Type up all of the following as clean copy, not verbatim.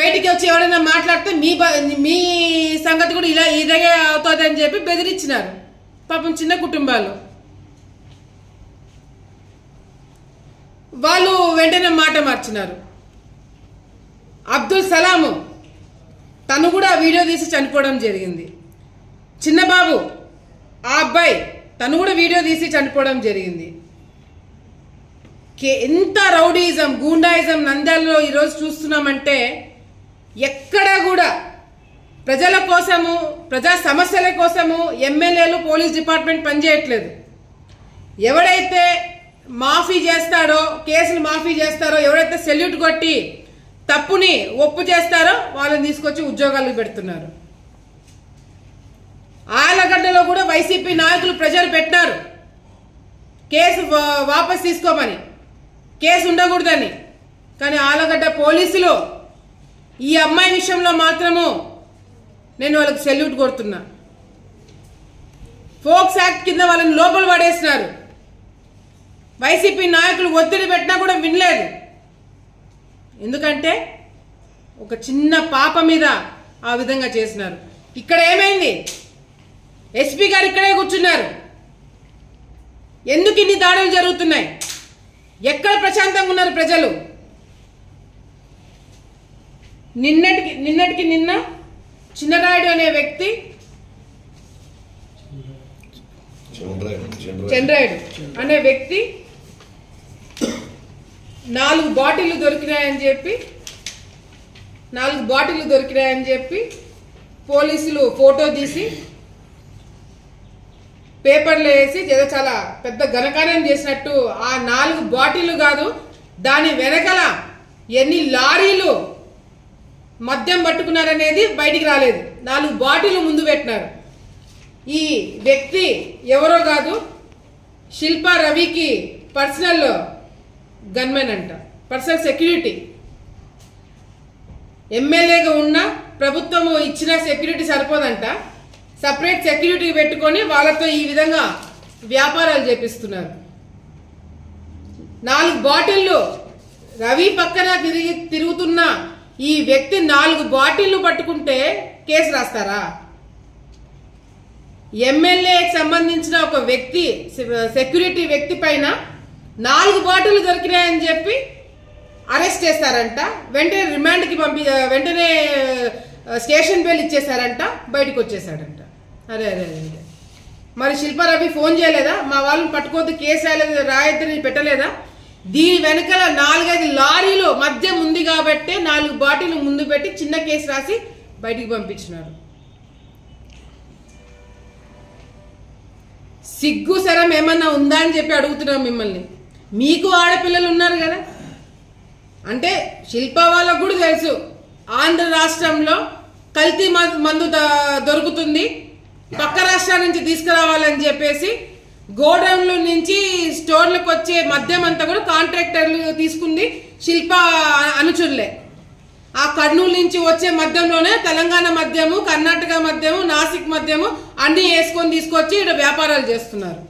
బయటికి వచ్చి ఎవరైనా మాట్లాడితే మీ సంగతి కూడా ఇలాగే అవుతుందని చెప్పి బెదిరించినారు. పాపం చిన్న కుటుంబాలు వాళ్ళు వెంటనే మాట మార్చినారు. అబ్దుల్ సలాము తను కూడా వీడియో తీసి చనిపోవడం జరిగింది. చిన్న బాబు ఆ అబ్బాయి తను కూడా వీడియో తీసి చనిపోవడం జరిగింది. ఎంత రౌడీజం గూండాయిజం నంద్యాలలో ఈరోజు చూస్తున్నామంటే ఎక్కడా కూడా ప్రజల కోసము ప్రజా సమస్యల కోసము ఎమ్మెల్యేలు పోలీస్ డిపార్ట్మెంట్ పనిచేయట్లేదు. ఎవడైతే మాఫీ చేస్తాడో కేసులు మాఫీ చేస్తారో ఎవరైతే సెల్యూట్ కొట్టి తప్పుని ఒప్పు చేస్తారో వాళ్ళని తీసుకొచ్చి ఉద్యోగాలకు పెడుతున్నారు. ఆలగడ్డలో కూడా వైసీపీ నాయకులు ప్రజలు పెట్టారు కేసు వాపస్ తీసుకోమని, కేసు ఉండకూడదని. కానీ ఆలగడ్డ పోలీసులు ఈ అమ్మాయి విషయంలో మాత్రము నేను వాళ్ళకి సెల్యూట్ కొడుతున్నా. ఫోక్స్ యాక్ట్ కింద వాళ్ళని లోపల పడేసినారు. వైసీపీ నాయకులు ఒత్తిడి పెట్టినా కూడా వినలేదు. ఎందుకంటే ఒక చిన్న పాప మీద ఆ విధంగా చేసినారు. ఇక్కడ ఏమైంది? ఎస్పీ గారు ఇక్కడే కూర్చున్నారు. ఎందుకు ఇన్ని దాడులు జరుగుతున్నాయి? ఎక్కడ ప్రశాంతంగా ఉన్నారు ప్రజలు? నిన్నటికి నిన్న చిన్నరాయుడు అనే వ్యక్తి చంద్రాయుడు అనే వ్యక్తి 4 బాటిళ్లు దొరికినాయని చెప్పి పోలీసులు ఫోటో తీసి పేపర్లో వేసి ఏదో చాలా పెద్ద ఘనకార్యం చేసినట్టు ఆ 4 బాటిళ్లు కాదు, దాని వెనకల ఎన్ని లారీలు మద్యం పట్టుకున్నారనేది బయటికి రాలేదు. 4 బాటిళ్లు ముందు పెట్టినారు. ఈ వ్యక్తి ఎవరో కాదు, శిల్పా రవికి పర్సనల్ గన్మెన్ అంట, పర్సనల్ సెక్యూరిటీ. ఎమ్మెల్యేగా ఉన్న ప్రభుత్వం ఇచ్చిన సెక్యూరిటీ సరిపోదంట, సపరేట్ సెక్యూరిటీ పెట్టుకొని వాళ్ళతో ఈ విధంగా వ్యాపారాలు చేపిస్తున్నారు. 4 బాటిళ్లు రవి పక్కన తిరుగుతున్న ఈ వ్యక్తి 4 బాటిళ్లు పట్టుకుంటే కేసు రాస్తారా? ఎమ్మెల్యేకి సంబంధించిన ఒక వ్యక్తి సెక్యూరిటీ వ్యక్తి పైన 4 బాటిళ్లు దొరికినాయని చెప్పి అరెస్ట్ చేస్తారంట. వెంటనే రిమాండ్కి వెంటనే స్టేషన్ బెయిల్ ఇచ్చేసారంట, బయటకు వచ్చేసాడంట. అరే అరే అరే, మరి శిల్పా రవి ఫోన్ చేయలేదా? మా వాళ్ళని పట్టుకోవద్దు, కేసు రాయొద్దని పెట్టలేదా? దీని వెనకాల 4-5 లారీలు మద్యం ఉంది కాబట్టి 4 బాటిళ్లు ముందు పెట్టి చిన్న కేసు రాసి బయటికి పంపించినారు. సిగ్గు శరం ఏమన్నా ఉందా అని చెప్పి అడుగుతున్నాం మిమ్మల్ని. మీకు ఆడపిల్లలు ఉన్నారు కదా, అంటే శిల్పా వాళ్ళకు కూడా తెలుసు ఆంధ్ర రాష్ట్రంలో కల్తీ మందు దొరుకుతుంది, పక్క రాష్ట్రాల నుంచి తీసుకురావాలని చెప్పేసి గోడౌన్ల నుంచి స్టోర్లకు వచ్చే మద్యం అంతా కూడా కాంట్రాక్టర్లు తీసుకుంది శిల్పా అనుచరులే. ఆ కర్నూలు నుంచి వచ్చే మద్యంలోనే తెలంగాణ మద్యము, కర్ణాటక మద్యము, నాసిక్ మద్యము అన్ని వేసుకొని తీసుకొచ్చి ఇక్కడ వ్యాపారాలు చేస్తున్నారు.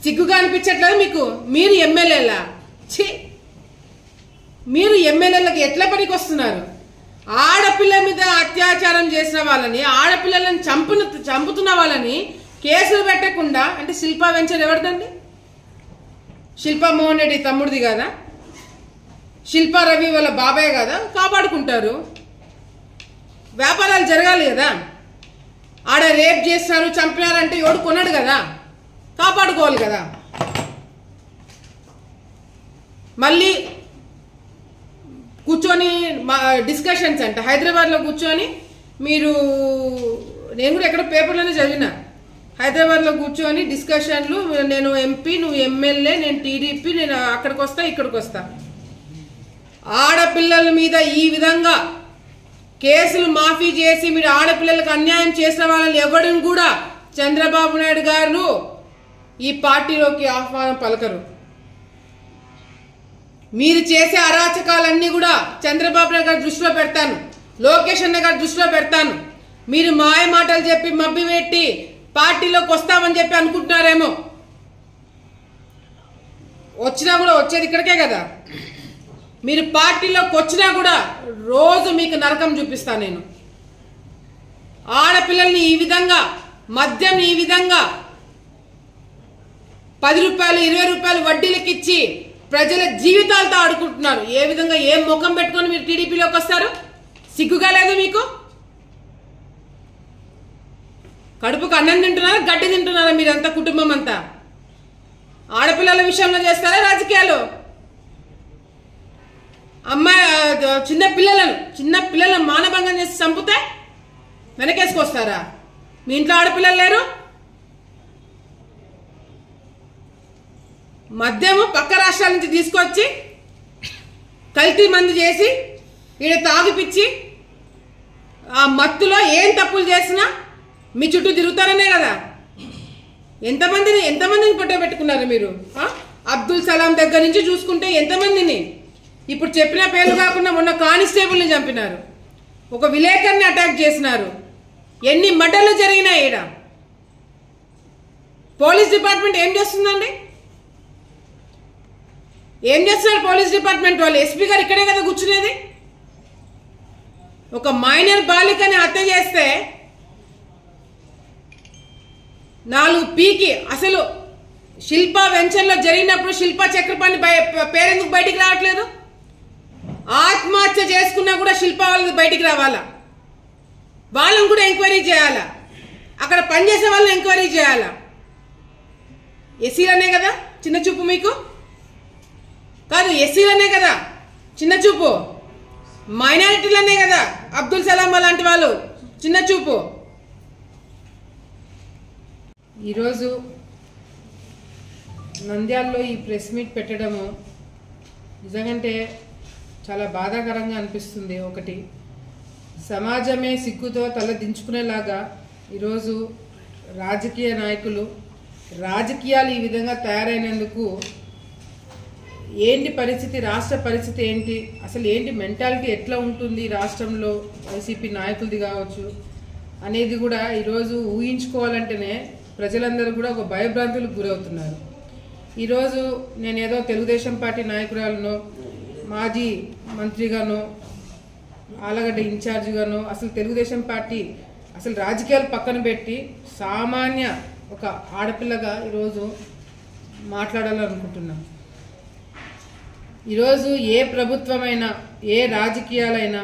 సిగ్గుగా అనిపించట్లేదు మీకు? మీరు ఎమ్మెల్యేలా? మీరు ఎమ్మెల్యేలకు ఎట్లా పనికి వస్తున్నారు? ఆడపిల్ల మీద అత్యాచారం చేసిన వాళ్ళని, ఆడపిల్లలను చంపుతున్న వాళ్ళని కేసులు పెట్టకుండా, అంటే శిల్పా వెంచర్ ఎవరిదండి? శిల్పా మోహన్ రెడ్డి తమ్ముడిది కదా, శిల్పా రవి వాళ్ళ బాబాయ్ కదా, కాపాడుకుంటారు. వ్యాపారాలు జరగాలి కదా. ఆడ రేప్ చేస్తున్నారు, చంపినారంటే ఎవడు కొన్నాడు కదా, కాపాడుకోవాలి కదా. మళ్ళీ కూర్చొని డిస్కషన్స్ అంట హైదరాబాద్లో కూర్చొని, మీరు నేను కూడా ఎక్కడ పేపర్లోనే చదివినా, హైదరాబాద్లో కూర్చొని డిస్కషన్లు, నేను ఎంపీ, నువ్వు ఎమ్మెల్యే, నేను టీడీపీ, నేను అక్కడికి వస్తా ఇక్కడికి వస్తా. ఆడపిల్లల మీద ఈ విధంగా కేసులు మాఫీ చేసి మీరు ఆడపిల్లలకు అన్యాయం చేసిన వాళ్ళని ఎవరిని కూడా చంద్రబాబు నాయుడు గారు ఈ పార్టీలోకి ఆహ్వానం పలకరు. మీరు చేసే అరాచకాలన్నీ కూడా చంద్రబాబు నాయుడు గారి దృష్టిలో పెడతాను, లోకేష్ అన్న గారి దృష్టిలో పెడతాను. మీరు మాయ మాటలు చెప్పి మబ్బి పెట్టి పార్టీలోకి వస్తామని చెప్పి అనుకుంటున్నారేమో. వచ్చినా కూడా వచ్చేది ఇక్కడికే కదా. మీరు పార్టీలోకి వచ్చినా కూడా రోజు మీకు నరకం చూపిస్తా నేను. ఆడపిల్లల్ని ఈ విధంగా, మద్యం ఈ విధంగా 10 రూపాయలు 20 రూపాయలు వడ్డీలకు ఇచ్చి ప్రజల జీవితాలతో ఆడుకుంటున్నారు. ఏ విధంగా, ఏం ముఖం పెట్టుకొని మీరు టీడీపీలోకి వస్తారు? సిగ్గుగా లేదు మీకు? కడుపుకు అన్నం తింటున్నారా, గడ్డి తింటున్నారా మీరంతా, కుటుంబం అంతా? ఆడపిల్లల విషయంలో చేస్తారా రాజకీయాలు? అమ్మాయి చిన్న పిల్లలను మానభంగం చేసి చంపితే వెనకేసుకొస్తారా? మీ ఇంట్లో ఆడపిల్లలు లేరు? మద్యము పక్క రాష్ట్రాల నుంచి తీసుకొచ్చి కల్తీ మందు చేసి ఈడ తాగిపిచ్చి ఆ మత్తులో ఏం తప్పులు చేసినా మీ చుట్టూ తిరుగుతారనే కదా. ఎంతమందిని పొట్ట పెట్టుకున్నారు మీరు? అబ్దుల్ సలాం దగ్గర నుంచి చూసుకుంటే ఎంతమందిని, ఇప్పుడు చెప్పిన పేర్లు కాకుండా మొన్న కానిస్టేబుల్ని చంపినారు, ఒక విలేకరిని అటాక్ చేసినారు. ఎన్ని మర్డర్లు జరిగినాయి ఈడ? పోలీస్ డిపార్ట్మెంట్ ఏం చేస్తుందండి? ఏం చేస్తున్నారు పోలీస్ డిపార్ట్మెంట్ వాళ్ళు? ఎస్పీ గారు ఇక్కడే కదా కూర్చునేది. ఒక మైనర్ బాలికని హత్య చేస్తే 4 పీకి అసలు శిల్పా వెంచర్లో జరిగినప్పుడు శిల్పా చక్రపాణి పేరెందుకు బయటికి రావట్లేదు? ఆత్మహత్య చేసుకున్నా కూడా శిల్పా వాళ్ళది బయటికి రావాలా? వాళ్ళని కూడా ఎంక్వైరీ చేయాలా? అక్కడ పనిచేసే వాళ్ళని ఎంక్వైరీ చేయాలా? ఎస్సీలనే కదా చిన్న చూపు మీకు? కాదు, ఎస్సీలనే కదా చిన్న చూపు, మైనారిటీలనే కదా అబ్దుల్ సలాం లాంటి వాళ్ళు చిన్న చూపు. ఈరోజు నంద్యాలలో ఈ ప్రెస్ మీట్ పెట్టడము నిజంగానే చాలా బాధాకరంగా అనిపిస్తుంది. ఒకటి, సమాజమే సిగ్గుతో తల దించుకునేలాగా ఈరోజు రాజకీయ నాయకులు, రాజకీయాలు ఈ విధంగా తయారైనందుకు ఏంటి పరిస్థితి, రాష్ట్ర పరిస్థితి ఏంటి, అసలు ఏంటి మెంటాలిటీ ఎట్లా ఉంటుంది రాష్ట్రంలో వైసీపీ నాయకులది కావచ్చు అనేది కూడా ఈరోజు ఊహించుకోవాలంటేనే ప్రజలందరూ కూడా ఒక భయభ్రాంతులకు గురవుతున్నారు. ఈరోజు నేను ఏదో తెలుగుదేశం పార్టీ నాయకురాలను, మాజీ మంత్రిగానో, ఆలగడ్డ ఇన్ఛార్జిగానో, అసలు తెలుగుదేశం పార్టీ అసలు రాజకీయాలు పక్కన పెట్టి సామాన్య ఒక ఆడపిల్లగా ఈరోజు మాట్లాడాలనుకుంటున్నాం. ఈరోజు ఏ ప్రభుత్వమైనా, ఏ రాజకీయాలైనా,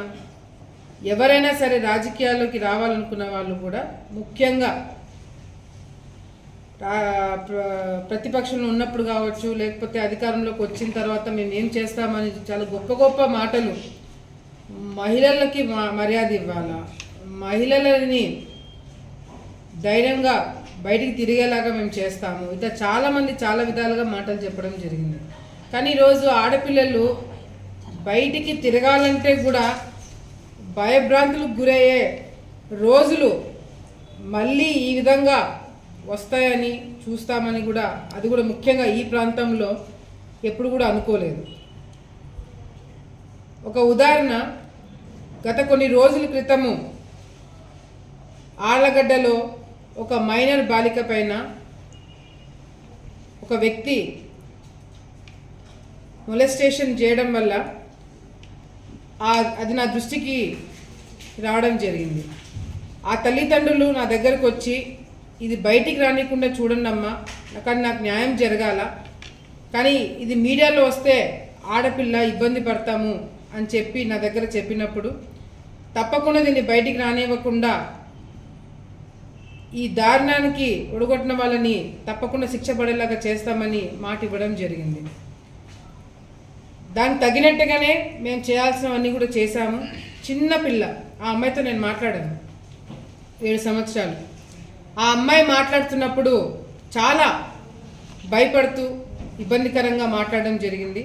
ఎవరైనా సరే రాజకీయాల్లోకి రావాలనుకున్న వాళ్ళు కూడా ముఖ్యంగా ప్రతిపక్షంలో ఉన్నప్పుడు కావచ్చు, లేకపోతే అధికారంలోకి వచ్చిన తర్వాత మేము ఏం చేస్తామని చాలా గొప్ప గొప్ప మాటలు, మహిళలకి మర్యాద ఇవ్వాలా, మహిళలని ధైర్యంగా బయటికి తిరిగేలాగా మేము చేస్తాము, ఇట్లా చాలామంది చాలా విధాలుగా మాటలు చెప్పడం జరిగింది. కానీ ఈరోజు ఆడపిల్లలు బయటికి తిరగాలంటే కూడా భయభ్రాంతులకు గురయ్యే రోజులు మళ్ళీ ఈ విధంగా వస్తాయని చూస్తామని కూడా, అది కూడా ముఖ్యంగా ఈ ప్రాంతంలో ఎప్పుడు కూడా అనుకోలేదు. ఒక ఉదాహరణ, గత కొన్ని రోజుల క్రితము ఆళ్లగడ్డలో ఒక మైనర్ బాలిక పైన ఒక వ్యక్తి మొలెస్టేషన్ చేయడం వల్ల అది నా దృష్టికి రావడం జరిగింది. ఆ తల్లిదండ్రులు నా దగ్గరకు వచ్చి, ఇది బయటికి రానికుండా చూడండి అమ్మా, కానీ నాకు న్యాయం జరగాల, కానీ ఇది మీడియాలో వస్తే ఆడపిల్ల ఇబ్బంది పడతాము అని చెప్పి నా దగ్గర చెప్పినప్పుడు, తప్పకుండా దీన్ని బయటికి రానివ్వకుండా ఈ దారుణానికి ఒడగొట్టిన వాళ్ళని తప్పకుండా శిక్ష పడేలాగా చేస్తామని మాట ఇవ్వడం జరిగింది. దానికి తగినట్టుగానే మేము చేయాల్సినవన్నీ కూడా చేశాము. చిన్న పిల్ల, ఆ అమ్మాయితో నేను మాట్లాడాను, 7 సంవత్సరాలు. ఆ అమ్మాయి మాట్లాడుతున్నప్పుడు చాలా భయపడుతూ ఇబ్బందికరంగా మాట్లాడడం జరిగింది.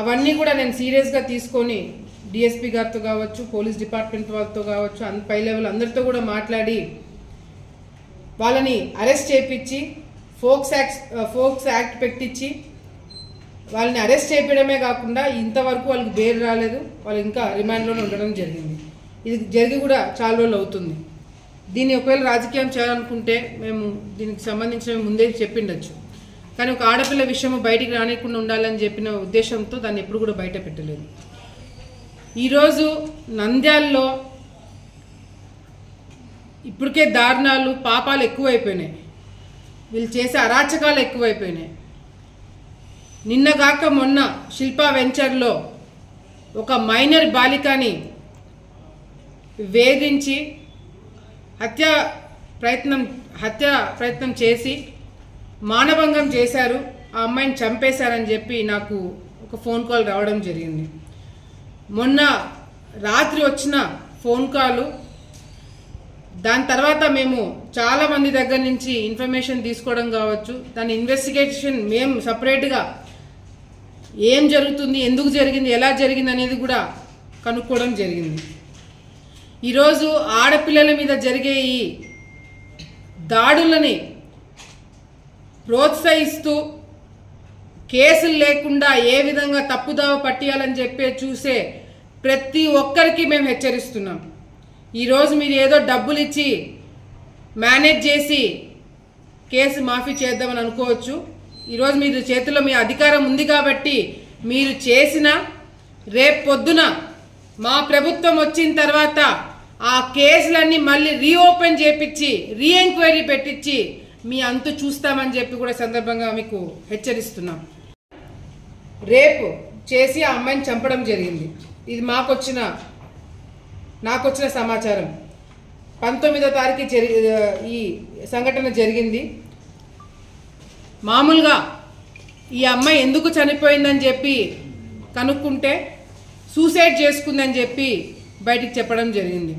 అవన్నీ కూడా నేను సీరియస్గా తీసుకొని డిఎస్పీ గారితో కావచ్చు, పోలీస్ డిపార్ట్మెంట్ వాళ్ళతో కావచ్చు, పై లెవెల్ అందరితో కూడా మాట్లాడి వాళ్ళని అరెస్ట్ చేయించి ఫోక్స్ యాక్ట్ పెట్టించి వాళ్ళని అరెస్ట్ చేయడమే కాకుండా ఇంతవరకు వాళ్ళకి బెయిల్ రాలేదు, వాళ్ళు ఇంకా రిమాండ్లోనే ఉండడం జరిగింది. ఇది జరిగి కూడా చాలా రోజులు అవుతుంది. దీన్ని ఒకవేళ రాజకీయం చేయాలనుకుంటే మేము దీనికి సంబంధించిన ముందే చెప్పిండొచ్చు. కానీ ఒక ఆడపిల్ల విషయం బయటికి రానికుండా ఉండాలని చెప్పిన ఉద్దేశంతో దాన్ని ఎప్పుడు కూడా బయట పెట్టలేదు. ఈరోజు నంద్యాలలో ఇప్పటికే దారుణాలు పాపాలు ఎక్కువైపోయినాయి, వీళ్ళు చేసే అరాచకాలు ఎక్కువైపోయినాయి. నిన్నగాక మొన్న శిల్పా వెంచర్లో ఒక మైనర్ బాలికని వేధించి హత్య ప్రయత్నం చేసి మానభంగం చేశారు, ఆ అమ్మాయిని చంపేశారని చెప్పి నాకు ఒక ఫోన్ కాల్ రావడం జరిగింది. మొన్న రాత్రి వచ్చిన ఫోన్ కాలు, దాని తర్వాత మేము చాలా మంది దగ్గర నుంచి ఇన్ఫర్మేషన్ తీసుకోవడం కావచ్చు, దాని ఇన్వెస్టిగేషన్ మేము సపరేట్గా ఏం జరుగుతుంది, ఎందుకు జరిగింది, ఎలా జరిగింది అనేది కూడా కనుక్కోవడం జరిగింది. ఈరోజు ఆడపిల్లల మీద జరిగే ఈ దాడులని ప్రోత్సహిస్తూ కేసులు లేకుండా ఏ విధంగా తప్పుదావ పట్టియాలని చెప్పి చూసే ప్రతి ఒక్కరికి మేము హెచ్చరిస్తున్నాం. ఈరోజు మీరు ఏదో డబ్బులు ఇచ్చి మేనేజ్ చేసి కేసు మాఫీ చేద్దామని అనుకోవచ్చు. ఈరోజు మీరు చేతిలో మీ అధికారం ఉంది కాబట్టి మీరు చేసిన రేపు పొద్దున మా ప్రభుత్వం వచ్చిన తర్వాత ఆ కేసులన్నీ మళ్ళీ రీఓపెన్ చేపించి రీఎంక్వైరీ పెట్టించి మీ అంతు చూస్తామని చెప్పి కూడా సందర్భంగా మీకు హెచ్చరిస్తున్నాం. రేపు చేసి ఆ అమ్మాయిని చంపడం జరిగింది. ఇది నాకొచ్చిన సమాచారం. 19వ తారీఖు ఈ సంఘటన జరిగింది. మామూలుగా ఈ అమ్మాయి ఎందుకు చనిపోయిందని చెప్పి కనుక్కుంటే సూసైడ్ చేసుకుందని చెప్పి బయటికి చెప్పడం జరిగింది.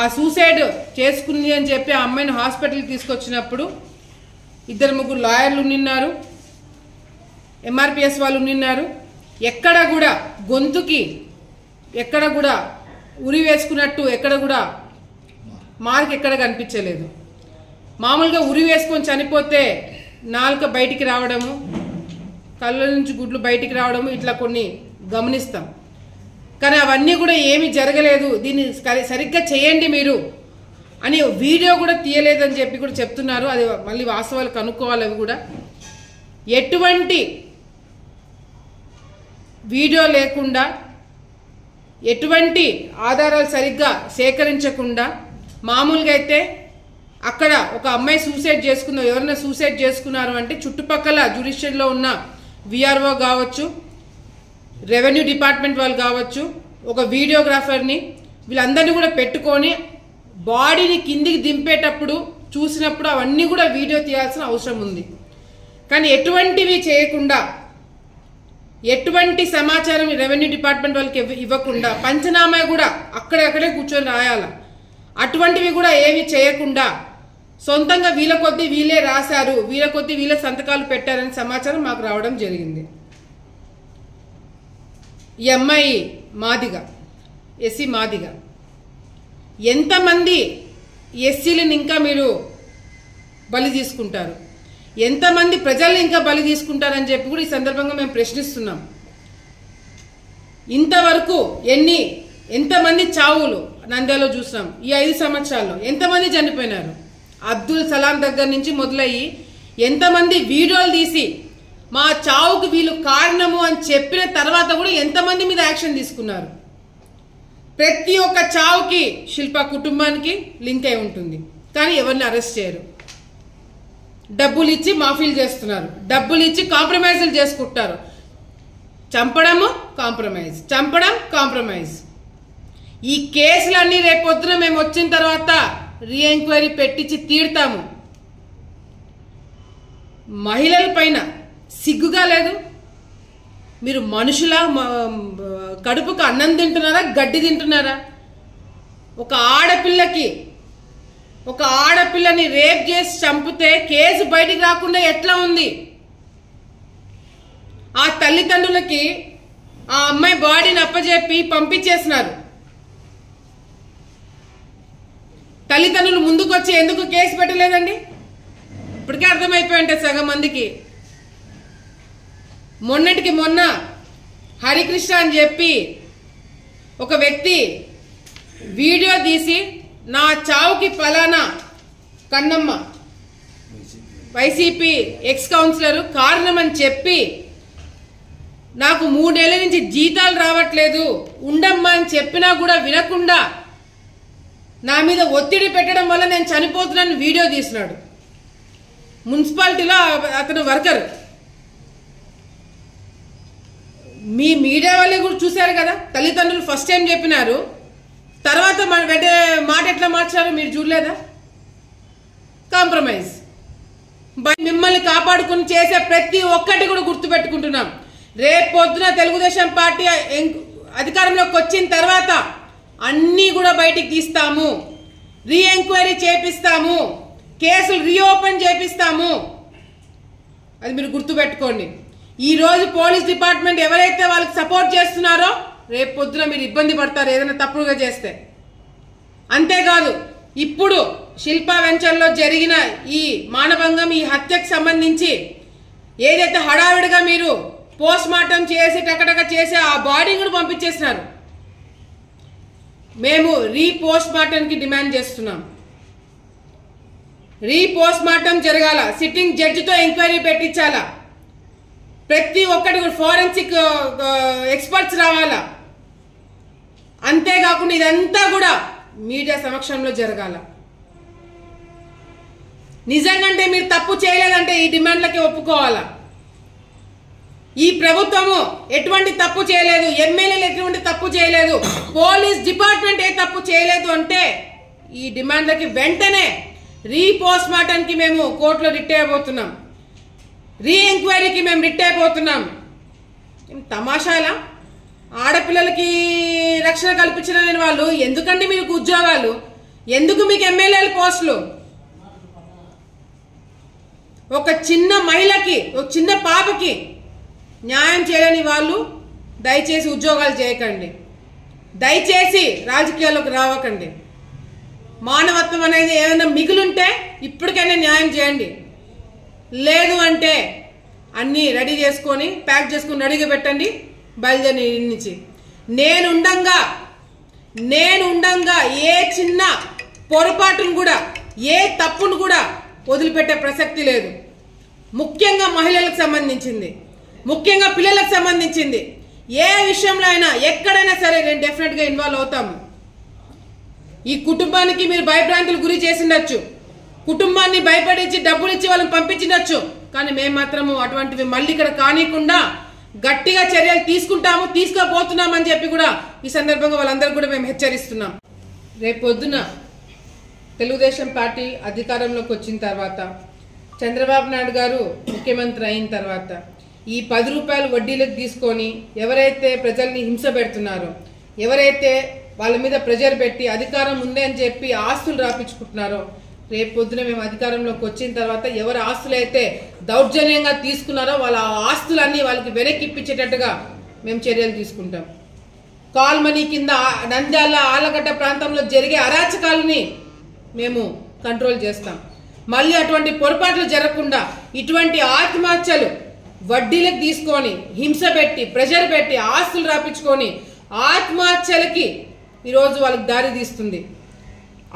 ఆ సూసైడ్ చేసుకుంది అని చెప్పి ఆ అమ్మాయిని హాస్పిటల్కి తీసుకొచ్చినప్పుడు 2-3 లాయర్లు ఉన్నారు, ఎంఆర్పిఎస్ వాళ్ళు ఉన్నారు. ఎక్కడ కూడా గొంతుకి ఎక్కడ కూడా ఉరి వేసుకున్నట్టు ఎక్కడ కూడా మార్క్ ఎక్కడ కనిపించలేదు. మామూలుగా ఉరి వేసుకొని చనిపోతే నాలుక బయటికి రావడము, కళ్ళ నుంచి గుడ్లు బయటికి రావడము ఇట్లా కొన్ని గమనిస్తాం. కానీ అవన్నీ కూడా ఏమీ జరగలేదు, దీన్ని సరిగ్గా చేయండి మీరు అని వీడియో కూడా తీయలేదని చెప్పి కూడా చెప్తున్నారు. అది మళ్ళీ వాస్తవాలు కనుక్కోవాలి. అవి కూడా ఎటువంటి వీడియో లేకుండా, ఎటువంటి ఆధారాలు సరిగ్గా సేకరించకుండా మామూలుగా అయితే అక్కడ ఒక అమ్మాయి సూసైడ్ చేసుకుందాం, ఎవరైనా సూసైడ్ చేసుకున్నారు అంటే చుట్టుపక్కల జ్యుడిషియల్లో ఉన్న విఆర్ఓ కావచ్చు, రెవెన్యూ డిపార్ట్మెంట్ వాళ్ళు కావచ్చు, ఒక వీడియోగ్రాఫర్ని వీళ్ళందరినీ కూడా పెట్టుకొని బాడీని కిందికి దింపేటప్పుడు చూసినప్పుడు అవన్నీ కూడా వీడియో తీయాల్సిన అవసరం ఉంది. కానీ ఎటువంటివి చేయకుండా, ఎటువంటి సమాచారం రెవెన్యూ డిపార్ట్మెంట్ వాళ్ళకి ఇవ్వకుండా పంచనామా కూడా అక్కడే కూర్చొని రాయాల, అటువంటివి కూడా ఏమి చేయకుండా సొంతంగా వీళ్ళ కొద్దీ వీళ్ళే రాశారు, వీళ్ళ కొద్దీ వీళ్ళే సంతకాలు పెట్టారని సమాచారం మాకు రావడం జరిగింది. ఈ అమ్మాయి మాదిగ, ఎస్సీ మాదిగ. ఎంతమంది ఎస్సీలను ఇంకా మీరు బలి తీసుకుంటారు, ఎంతమంది ప్రజల్ని ఇంకా బలి తీసుకుంటారని చెప్పి కూడా ఈ సందర్భంగా మేము ప్రశ్నిస్తున్నాం. ఇంతవరకు ఎంతమంది చావులు నంద్యాలలో చూసినాం. ఈ 5 సంవత్సరాల్లో ఎంతమంది చనిపోయినారు. అబ్దుల్ సలాం దగ్గర నుంచి మొదలయ్యి ఎంతమంది వీడియోలు తీసి మా చావుకు వీళ్ళు కారణము అని చెప్పిన తర్వాత కూడా ఎంతమంది మీద యాక్షన్ తీసుకున్నారు. ప్రతి ఒక్క చావుకి శిల్ప కుటుంబానికి లింక్ అయి ఉంటుంది, కానీ ఎవరిని అరెస్ట్ చేయరు. డబ్బులు ఇచ్చి మాఫీలు చేస్తున్నారు, డబ్బులు ఇచ్చి కాంప్రమైజులు చేసుకుంటారు. చంపడము కాంప్రమైజ్, చంపడం కాంప్రమైజ్. ఈ కేసులన్నీ రేపొద్దున మేము వచ్చిన తర్వాత రీఎంక్వైరీ పెట్టించి తీరుతాము. మహిళల పైన సిగ్గుగా లేదు? మీరు మనుషుల కడుపుకు అన్నం తింటున్నారా, గడ్డి తింటున్నారా? ఒక ఆడపిల్లని రేప్ చేసి చంపితే కేసు బయటికి రాకుండా ఎట్లా ఉంది? ఆ తల్లిదండ్రులకి ఆ అమ్మాయి బాడీని అప్పజెప్పి పంపించేసినారు. తల్లిదండ్రులు ముందుకొచ్చి ఎందుకు కేసు పెట్టలేదండి? ఇప్పటికే అర్థమైపోయి ఉంటుంది సగం మందికి. మొన్నటికి మొన్న హరికృష్ణ అని చెప్పి ఒక వ్యక్తి వీడియో తీసి నా చావుకి ఫలానా కన్నమ్మ వైసీపీ ఎక్స్ కౌన్సిలర్ కారణం అని చెప్పి నాకు 3 నెలల నుంచి జీతాలు రావట్లేదు ఉండమ్మా అని చెప్పినా కూడా వినకుండా నా మీద ఒత్తిడి పెట్టడం వల్ల నేను చనిపోతున్నాను వీడియో తీసినాడు. మున్సిపాలిటీలో అతను వర్కర్. మీ మీడియా వాళ్ళే కూడా చూశారు కదా, తల్లిదండ్రులు ఫస్ట్ టైం చెప్పినారు, తర్వాత మాట ఎట్లా మార్చారో మీరు చూడలేదా? కాంప్రమైజ్. మిమ్మల్ని కాపాడుకుని చేసే ప్రతి ఒక్కటి కూడా గుర్తుపెట్టుకుంటున్నాం. రేపు పొద్దున తెలుగుదేశం పార్టీ అధికారంలోకి వచ్చిన తర్వాత అన్నీ కూడా బయటికి తీస్తాము, రీ ఎంక్వైరీ చేపిస్తాము, కేసులు రీఓపెన్ చేపిస్తాము. అది మీరు గుర్తుపెట్టుకోండి. ఈరోజు పోలీస్ డిపార్ట్మెంట్ ఎవరైతే వాళ్ళకి సపోర్ట్ చేస్తున్నారో రేపు పొద్దున మీరు ఇబ్బంది పడతారు ఏదైనా తప్పుడుగా చేస్తే. అంతేకాదు ఇప్పుడు శిల్పా వెంచర్లో జరిగిన ఈ మానభంగం, ఈ హత్యకు సంబంధించి ఏదైతే హడావిడిగా మీరు పోస్ట్ మార్టం చేసి టకటక చేసి ఆ బాడీని కూడా పంపించేసినారు. మేము రీపోస్ట్ మార్టంకి డిమాండ్ చేస్తున్నాం. రీపోస్ట్ మార్టం జరగాల, సిట్టింగ్ జడ్జితో ఎంక్వైరీ పెట్టించాలా, ప్రతి ఒక్కటి కూడా ఫోరెన్సిక్ ఎక్స్పర్ట్స్ రావాలా. అంతేకాకుండా ఇదంతా కూడా మీడియా సమక్షంలో జరగాల. నిజంగా మీరు తప్పు చేయలేదంటే ఈ డిమాండ్లకి ఒప్పుకోవాలా. ఈ ప్రభుత్వము ఎటువంటి తప్పు చేయలేదు, ఎమ్మెల్యేలు ఎటువంటి తప్పు చేయలేదు, పోలీస్ డిపార్ట్మెంట్ ఏ తప్పు చేయలేదు అంటే ఈ డిమాండ్లకి వెంటనే రీపోస్ట్ మార్టంకి మేము కోర్టులో రిట్ అయిపోతున్నాం, రీ ఎంక్వైరీకి మేము రిట్ అయిపోతున్నాం. తమాషాలా? ఆడపిల్లలకి రక్షణ కల్పించలేని వాళ్ళు ఎందుకండి మీకు ఉద్యోగాలు? ఎందుకు మీకు ఎమ్మెల్యేల పోస్టులు? ఒక చిన్న మహిళకి, ఒక చిన్న పాపకి న్యాయం చేయని వాళ్ళు దయచేసి ఉద్యోగాలు చేయకండి, దయచేసి రాజకీయాల్లోకి రావకండి. మానవత్వం అనేది ఏమైనా మిగులుంటే ఇప్పటికైనా న్యాయం చేయండి. లేదు అంటే అన్నీ రెడీ చేసుకొని ప్యాక్ చేసుకొని రెడీగా పెట్టండి, బయలుదేరి నుంచి. నేనుండంగా ఏ చిన్న పొరపాటును కూడా, ఏ తప్పును కూడా వదిలిపెట్టే ప్రసక్తి లేదు. ముఖ్యంగా మహిళలకు సంబంధించింది, ముఖ్యంగా పిల్లలకు సంబంధించింది ఏ విషయంలో అయినా ఎక్కడైనా సరే నేను డెఫినెట్గా ఇన్వాల్వ్ అవుతాము. ఈ కుటుంబానికి మీరు భయభ్రాంతులు గురి చేసిండొచ్చు, కుటుంబాన్ని భయపడించి డబ్బులు ఇచ్చి వాళ్ళని పంపించిండొచ్చు, కానీ మేము మాత్రము అటువంటివి మళ్ళీ ఇక్కడ కానికుండా గట్టిగా చర్యలు తీసుకుంటాము, తీసుకోబోతున్నామని చెప్పి కూడా ఈ సందర్భంగా వాళ్ళందరూ కూడా మేము హెచ్చరిస్తున్నాం. రేపు పొద్దున తెలుగుదేశం పార్టీ అధికారంలోకి వచ్చిన తర్వాత, చంద్రబాబు నాయుడు గారు ముఖ్యమంత్రి అయిన తర్వాత ఈ 10 రూపాయలు వడ్డీలకు తీసుకొని ఎవరైతే ప్రజల్ని హింస పెడుతున్నారో, ఎవరైతే వాళ్ళ మీద ప్రెజర్ పెట్టి అధికారం ఉంది అని చెప్పి ఆస్తులు రాపించుకుంటున్నారో, రేపు పొద్దున మేము అధికారంలోకి వచ్చిన తర్వాత ఎవరి ఆస్తులు అయితే దౌర్జన్యంగా తీసుకున్నారో వాళ్ళ ఆస్తులన్నీ వాళ్ళకి వెనక్కి ఇప్పించేటట్టుగా మేము చర్యలు తీసుకుంటాం. కాల్మనీ కింద నంద్యాల ఆలగడ్డ ప్రాంతంలో జరిగే అరాచకాలని మేము కంట్రోల్ చేస్తాం. మళ్ళీ అటువంటి పొరపాట్లు జరగకుండా ఇటువంటి ఆత్మహత్యలు వడ్డీలకు తీసుకొని హింస పెట్టి ప్రెషర్ పెట్టి ఆస్తులు రాపించుకొని ఆత్మహత్యలకి ఈరోజు వాళ్ళకి దారి తీస్తుంది.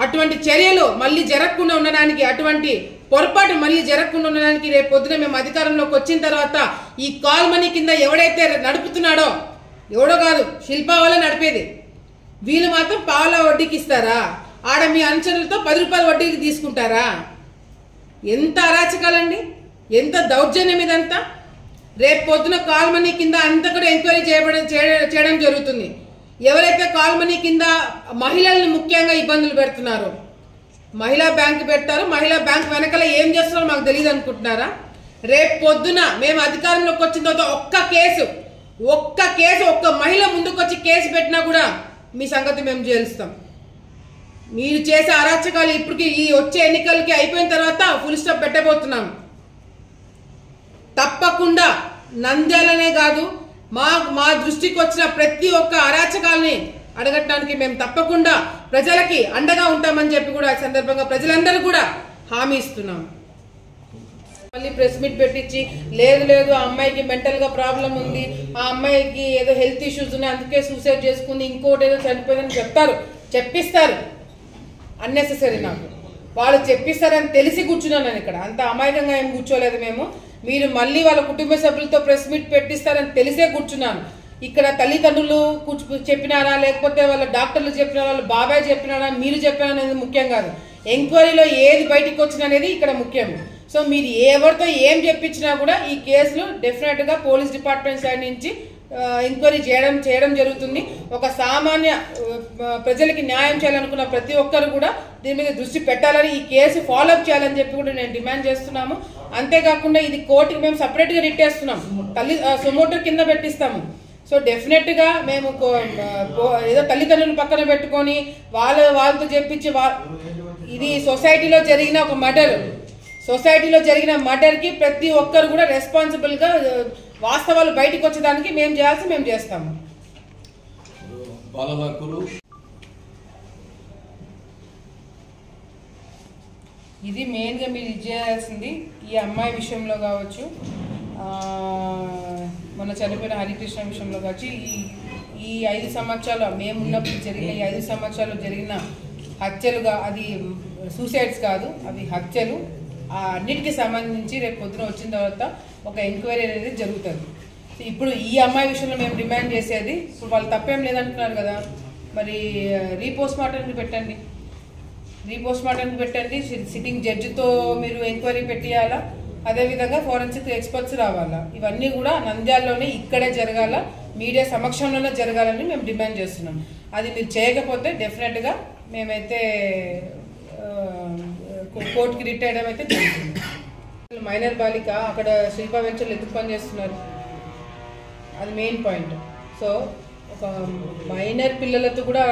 అటువంటి చర్యలు మళ్ళీ జరగకుండా ఉండడానికి, అటువంటి పొరపాటు మళ్ళీ జరగకుండా ఉండడానికి రేపు పొద్దున మేము అధికారంలోకి వచ్చిన తర్వాత ఈ కాల్మనీ కింద ఎవడైతే నడుపుతున్నాడో, ఎవడో కాదు శిల్పా వల్ల నడిపేది, వీళ్ళు మాత్రం పావుల వడ్డీకి ఇస్తారా? ఆడ మీ అనుచరులతో 10 రూపాయల వడ్డీకి తీసుకుంటారా? ఎంత అరాచకాలండి, ఎంత దౌర్జన్యం ఇదంతా. రేపు పొద్దున కాల్మనీ కింద అంతా కూడా ఎంక్వైరీ చేయడం జరుగుతుంది. ఎవరైతే కాల్మనీ కింద మహిళల్ని ముఖ్యంగా ఇబ్బందులు పెడుతున్నారో, మహిళా బ్యాంక్ పెడతారు, మహిళా బ్యాంక్ వెనకాల ఏం చేస్తున్నారో మాకు తెలియదు అనుకుంటున్నారా? రేపు పొద్దున మేము అధికారంలోకి వచ్చిన తర్వాత ఒక్క మహిళ ముందుకు వచ్చి కేసు పెట్టినా కూడా మీ సంగతి మేము చేలుస్తాం. మీరు చేసే అరాచకాలు ఇప్పటికి ఈ వచ్చే ఎన్నికలకి అయిపోయిన తర్వాత ఫుల్ స్టాప్ పెట్టబోతున్నాం. తప్పకుండా నంద్యాలనే కాదు, మా దృష్టికి వచ్చిన ప్రతి ఒక్క అరాచకాలని అడగటానికి మేము తప్పకుండా ప్రజలకి అండగా ఉంటామని చెప్పి కూడా ఈ సందర్భంగా ప్రజలందరూ కూడా హామీ ఇస్తున్నాం. మళ్ళీ ప్రెస్ మీట్ పెట్టించి లేదు ఆ అమ్మాయికి మెంటల్ గా ప్రాబ్లం ఉంది, ఆ అమ్మాయికి ఏదో హెల్త్ ఇష్యూస్ ఉన్నాయి అందుకే సూసైడ్ చేసుకుంది, ఇంకోటి ఏదో చనిపోయిందని చెప్పిస్తారు. అన్నెసెసరీ. నాకు వాళ్ళు చెప్పిస్తారని తెలిసి కూర్చున్నాను ఇక్కడ. అంత అమాయకంగా ఏం కూర్చోలేదు మేము. మీరు మళ్ళీ వాళ్ళ కుటుంబ సభ్యులతో ప్రెస్ మీట్ పెట్టిస్తారని తెలిసే కూర్చున్నాను. ఇక్కడ తల్లిదండ్రులు చెప్పినారా, లేకపోతే వాళ్ళ డాక్టర్లు చెప్పినారా, వాళ్ళ బాబాయ్ చెప్పినారా, మీరు చెప్పినారా అనేది ముఖ్యం కాదు. ఎంక్వైరీలో ఏది బయటికి వచ్చిన అనేది ఇక్కడ ముఖ్యం. సో మీరు ఎవరితో ఏం చెప్పించినా కూడా ఈ కేసులు డెఫినెట్గా పోలీస్ డిపార్ట్మెంట్ సైడ్ నుంచి ఎంక్వైరీ చేయడం జరుగుతుంది. ఒక సామాన్య ప్రజలకి న్యాయం చేయాలనుకున్న ప్రతి ఒక్కరు కూడా దీని మీద దృష్టి పెట్టాలని, ఈ కేసు ఫాలోఅప్ చేయాలని చెప్పి కూడా నేను డిమాండ్ చేస్తున్నాము. అంతేకాకుండా ఇది కోర్టుకి మేము సపరేట్గా రిట్టేస్తున్నాం, సుమోటో కింద పెట్టిస్తాము. సో డెఫినెట్గా మేము ఏదో తల్లిదండ్రులు పక్కన పెట్టుకొని వాళ్ళతో చెప్పించి ఇది సొసైటీలో జరిగిన ఒక మర్డర్, సొసైటీలో జరిగిన మర్డర్కి ప్రతి ఒక్కరు కూడా రెస్పాన్సిబుల్గా వాస్తవాలు బయటకు వచ్చేదానికి మేము మేము చేస్తాము. ఇది మెయిన్గా మీరు చేయాల్సింది ఈ అమ్మాయి విషయంలో కావచ్చు, మన చనిపోయిన హరికృష్ణ విషయంలో కావచ్చు, ఈ 5 సంవత్సరాలు మేమున్నప్పుడు జరిగిన ఈ 5 సంవత్సరాలు జరిగిన హత్యలుగా, అది సూసైడ్స్ కాదు, అవి హత్యలు. అన్నిటికీ సంబంధించి రేపు పొద్దున వచ్చిన తర్వాత ఒక ఎంక్వైరీ అనేది జరుగుతుంది. ఇప్పుడు ఈ అమ్మాయి విషయంలో మేము డిమాండ్ చేసేది, ఇప్పుడు వాళ్ళు తప్పేం లేదంటున్నారు కదా, మరి రీపోస్ట్ మార్టంకి పెట్టండి, సిట్టింగ్ జడ్జితో మీరు ఎంక్వైరీ పెట్టియాలా, అదేవిధంగా ఫోరెన్సిక్ ఎక్స్పర్ట్స్ రావాలా. ఇవన్నీ కూడా నంద్యాలలోనే ఇక్కడే జరగాల, మీడియా సమక్షంలోనే జరగాలని మేము డిమాండ్ చేస్తున్నాం. అది మీరు చేయకపోతే డెఫినెట్గా మేమైతే కోర్టుకి రిట్ అయ్యడం అయితే జరుగుతుంది. మైనర్ బాలిక అక్కడ శిల్పా వెంచర్లు ఎందుకు పనిచేస్తున్నారు, అది మెయిన్ పాయింట్. సో ఒక మైనర్ పిల్లలతో కూడా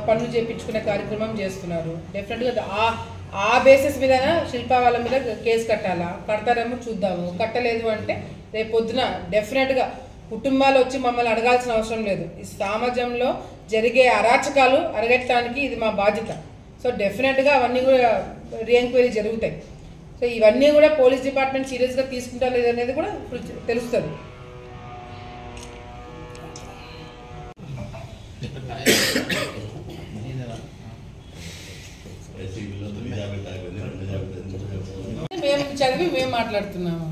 పనులు చేయించుకునే కార్యక్రమం చేస్తున్నారు. డెఫినెట్గా ఆ బేసిస్ మీద శిల్పా వాళ్ళ మీద కేసు కడతారేమో చూద్దాము. కట్టలేదు అంటే రేపు పొద్దున డెఫినెట్గా కుటుంబాలు వచ్చి మమ్మల్ని అడగాల్సిన అవసరం లేదు. ఈ సమాజంలో జరిగే అరాచకాలు అరగట్టడానికి ఇది మా బాధ్యత. సో డెఫినెట్గా అవన్నీ కూడా రీఎంక్వైరీ జరుగుతాయి. సో ఇవన్నీ కూడా పోలీస్ డిపార్ట్మెంట్ సీరియస్గా తీసుకుంటారు లేదనేది కూడా తెలుస్తుంది. మేము చదివి మేము మాట్లాడుతున్నాము.